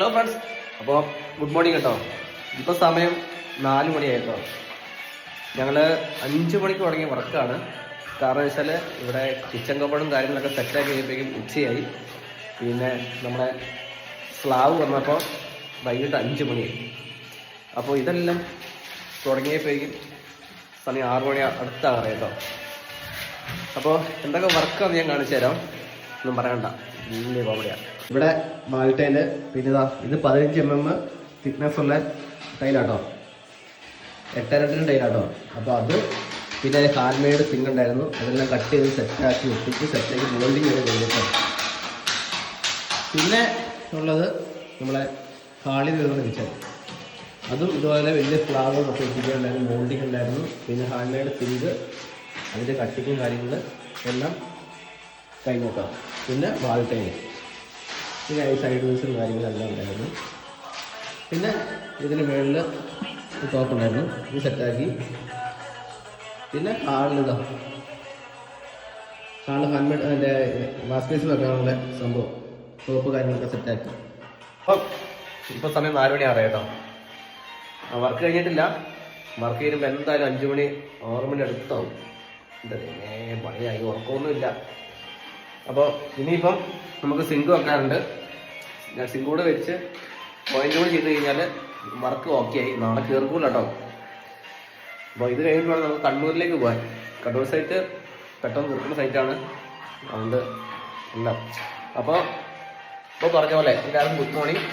Hello friends, അപ്പോൾ good morning കേട്ടോ. ഇപ്പോൾ സമയം 4 മണിയായിട്ടോ. ഞങ്ങൾ 5 മണിക്ക് തുടങ്ങിയ വർക്കാണ്. കാരണം വെച്ചാൽ ഇവിടെ കിച്ചൺ കബോർഡും കാര്യങ്ങളൊക്കെ സെറ്റാക്കി കഴിയുമ്പോഴേക്കും ഉച്ചയായി. പിന്നെ നമ്മുടെ സ്ലാവ് വന്നപ്പോൾ വൈകിട്ട് 5 മണിയായി. അപ്പോൾ ഇതെല്ലാം തുടങ്ങിയപ്പോഴേക്കും സമയം 6 മണി അടുത്താണ് കേട്ടോ. അപ്പോൾ എന്തൊക്കെ വർക്കാന്ന് ഞാൻ കാണിച്ചു തരാം. ഒന്നും പറയണ്ട, വലിയ കോമഡിയാണ്. ഇവിടെ മാൾട്ടൈല്, പിന്നെ ഇതാ ഇത് 15 mm തിക്നെസ് ഉള്ള ടൈലാട്ടോ, 8.2 ടൈലാട്ടോ. അപ്പോൾ അത് പിന്നെ ഹാൻഡ് മെയ്ഡ് സിങ്ക് ഉണ്ടായിരുന്നു, അതെല്ലാം കട്ട് ചെയ്ത് സെറ്റാക്കി ഒട്ടിച്ച് സെറ്റാക്കി മോൾഡിങ് ചെയ്ത് കഴിഞ്ഞിട്ടോ. പിന്നെ ഉള്ളത് നമ്മളെ ഹാളിൽ വരുന്ന കിച്ചൺ, അതും ഇതുപോലെ വലിയ ഫ്ലാഗ് ഒക്കെ ഒട്ടിക്കുന്നുണ്ടായിരുന്നു, മോൾഡിങ് ഉണ്ടായിരുന്നു. പിന്നെ ഹാൻഡ് മെയ്ഡ് സിങ്ക്, അതിൻ്റെ കട്ടിങ്ങും കാര്യങ്ങൾ എല്ലാം കഴിഞ്ഞിട്ടോ. പിന്നെ വാൾട്ടൈന്, പിന്നെ ഈ സൈഡ് വീസും കാര്യങ്ങളെല്ലാം ഉണ്ടായിരുന്നു. പിന്നെ ഇതിന് മുകളിൽ ടോപ്പ് ഉണ്ടായിരുന്നു, ഇത് സെറ്റാക്കി. പിന്നെ ഹാളിലിതാ ഹാളിൽ ഹാൻഡ്മെയ്ഡ് അതിൻ്റെ വാഷ് ബേസിൽ വെക്കാനുള്ള സംഭവം, ടോപ്പ് കാര്യങ്ങളൊക്കെ സെറ്റാക്കി. അപ്പം ഇപ്പോൾ സമയം 4 മണി ആറ് കേട്ടോ. വർക്ക് കഴിഞ്ഞിട്ടില്ല. വർക്ക് ചെയ്യുമ്പോൾ എന്തായാലും 5 മണി 6 മണി അടുത്താവും. പണിയായി, ഉറക്കമൊന്നുമില്ല. അപ്പോൾ ഇനിയിപ്പം നമുക്ക് സിങ്ക് വെക്കാറുണ്ട്. ഞാൻ സിങ്ക് കൂടെ വെച്ച് പോയിന്റ് കൂടെ ചെയ്ത് കഴിഞ്ഞാൽ വർക്ക് ഓക്കെ ആയി. നാളെ കയർക്കൂല കേട്ടോ. അപ്പോൾ ഇത് കഴിഞ്ഞിട്ട് വേണം നമുക്ക് കണ്ണൂരിലേക്ക് പോകാൻ. കണ്ണൂർ സൈറ്റ് പെട്ടെന്ന് തീർക്കുന്ന സൈറ്റാണ്, അതുകൊണ്ട് എല്ലാം. അപ്പോൾ പറഞ്ഞ പോലെ എല്ലാവർക്കും ഗുഡ് മോർണിംഗ്.